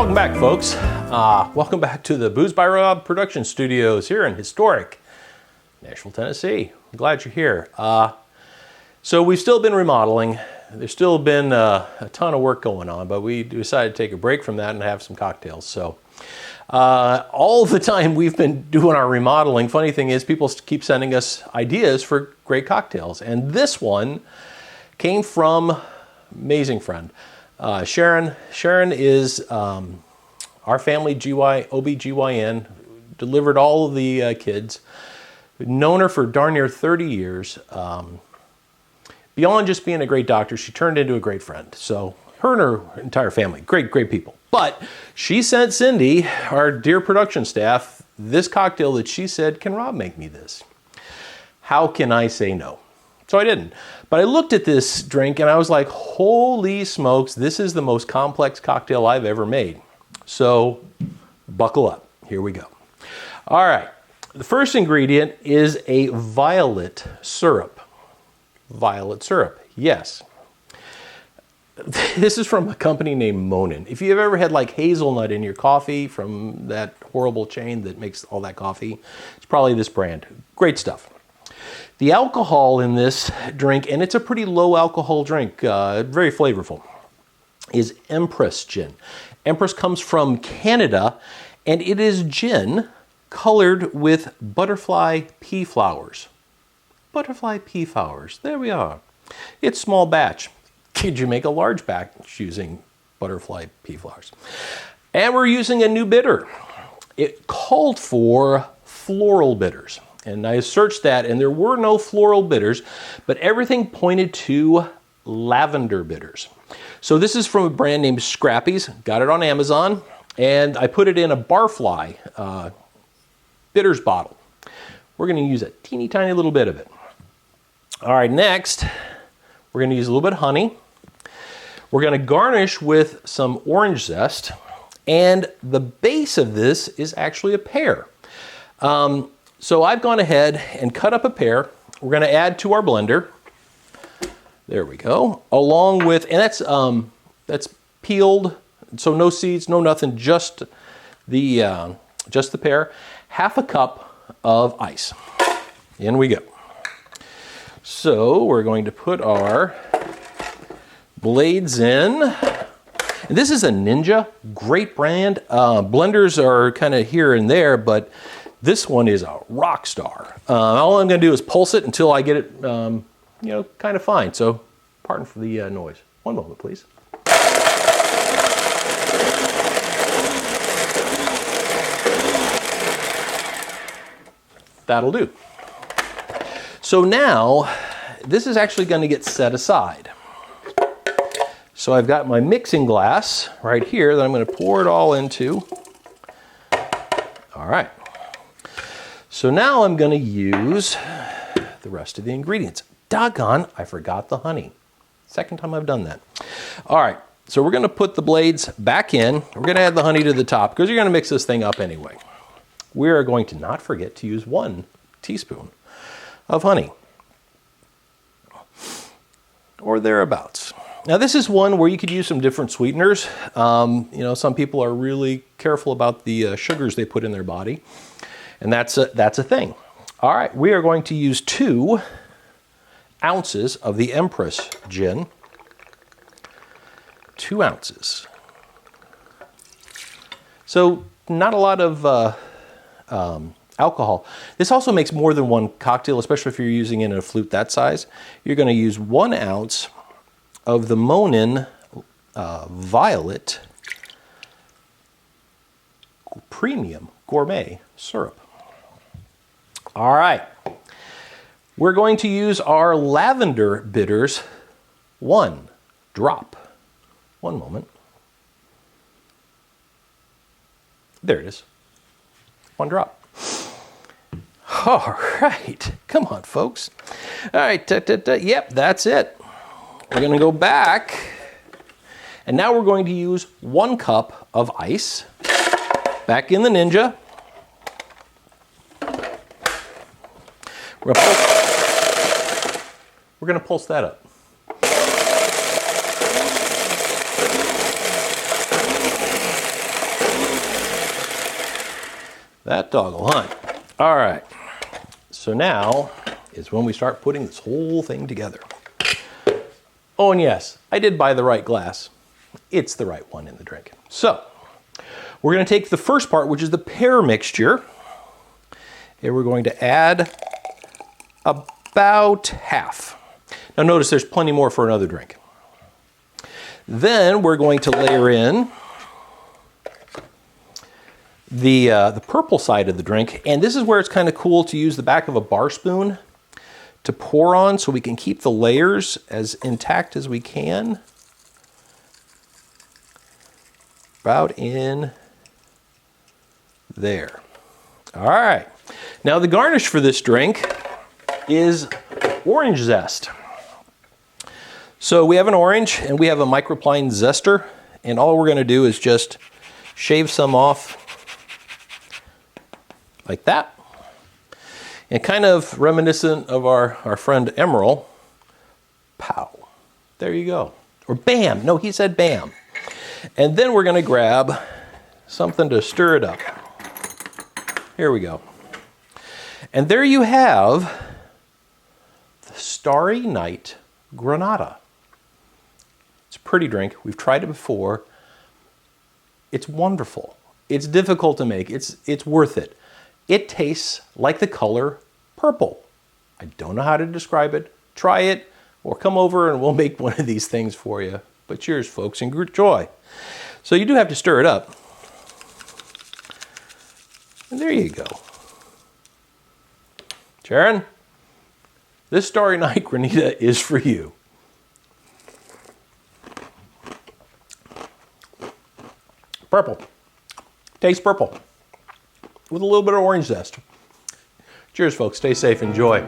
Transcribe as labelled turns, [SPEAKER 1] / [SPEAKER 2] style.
[SPEAKER 1] welcome back, folks. Welcome back to the Booze by Rob production studios here in historic Nashville, Tennessee. I'm glad you're here. So we've still been remodeling. There's still been a ton of work going on, but we decided to take a break from that and have some cocktails. So all the time we've been doing our remodeling, funny thing is people keep sending us ideas for great cocktails. And this one came from amazing friend. Sharon is our family OBGYN, delivered all of the kids. Known her for darn near 30 years. Beyond just being a great doctor, she turned into a great friend. So her and her entire family, great people. But she sent Cindy, our dear production staff, this cocktail that she said, "Can Rob make me this?" How can I say no? So I didn't. But I looked at this drink and I was like, holy smokes, this is the most complex cocktail I've ever made. So buckle up. Here we go. All right. The first ingredient is a violet syrup. Violet syrup, yes. This is from a company named Monin. If you've ever had like hazelnut in your coffee from that horrible chain that makes all that coffee, it's probably this brand. Great stuff. The alcohol in this drink, and it's a pretty low alcohol drink, very flavorful, is Empress gin. Empress comes from Canada, and it is gin colored with butterfly pea flowers. Butterfly pea flowers, there we are. It's small batch. Could you make a large batch using butterfly pea flowers? And we're using a new bitter. It called for floral bitters. And I searched that and there were no floral bitters, but everything pointed to lavender bitters. So this is from a brand named Scrappy's, got it on Amazon, and I put it in a Barfly bitters bottle. We're gonna use a teeny tiny little bit of it. All right, next, we're gonna use a little bit of honey. We're gonna garnish with some orange zest, and the base of this is actually a pear. So I've gone ahead and cut up a pear. We're gonna add to our blender. There we go. Along with, and that's peeled, so no seeds, no nothing, just the pear. Half a cup of ice. In we go. So we're going to put our blades in. And this is a Ninja, great brand. Blenders are kind of here and there, but this one is a rock star. All I'm gonna do is pulse it until I get it, kind of fine. So pardon for the noise. One moment, please. That'll do. So now, this is actually gonna get set aside. So I've got my mixing glass right here that I'm gonna pour it all into. All right. So now I'm gonna use the rest of the ingredients. Doggone, I forgot the honey. Second time I've done that. All right, so we're gonna put the blades back in. We're gonna add the honey to the top because you're gonna mix this thing up anyway. We are going to not forget to use 1 teaspoon of honey, or thereabouts. Now this is one where you could use some different sweeteners. Some people are really careful about the sugars they put in their body. And that's a thing. All right, we are going to use 2 ounces of the Empress gin. 2 ounces. So not a lot of alcohol. This also makes more than one cocktail, especially if you're using it in a flute that size. You're gonna use 1 ounce of the Monin Violet Premium Gourmet Syrup. All right, we're going to use our lavender bitters, 1 drop. One moment. There it is, 1 drop. All right, come on, folks. All right, yep, that's it. We're gonna go back, and now we're going to use 1 cup of ice. Back in the Ninja. We're gonna pulse that up. That dog will hunt. All right. So now is when we start putting this whole thing together. Oh, and yes, I did buy the right glass. It's the right one in the drink. So we're going to take the first part, which is the pear mixture, and we're going to add about half. Now notice there's plenty more for another drink. Then we're going to layer in the purple side of the drink, and this is where it's kind of cool to use the back of a bar spoon to pour on so we can keep the layers as intact as we can. About in there. All right. Now the garnish for this drink is orange zest. So we have an orange and we have a micropline zester, and all we're going to do is just shave some off like that. And kind of reminiscent of our friend Emerald. Pow. There you go. Or bam. No, he said bam. And then we're going to grab something to stir it up. Here we go. And there you have the Starry Night Granita. It's a pretty drink. We've tried it before. It's wonderful. It's difficult to make. It's worth it. It tastes like the color purple. I don't know how to describe it. Try it or come over and we'll make one of these things for you. But cheers, folks, and enjoy. So you do have to stir it up. And there you go. Sharon, this Starry Night Granita is for you. Purple. Tastes purple with a little bit of orange zest. Cheers, folks. Stay safe. Enjoy.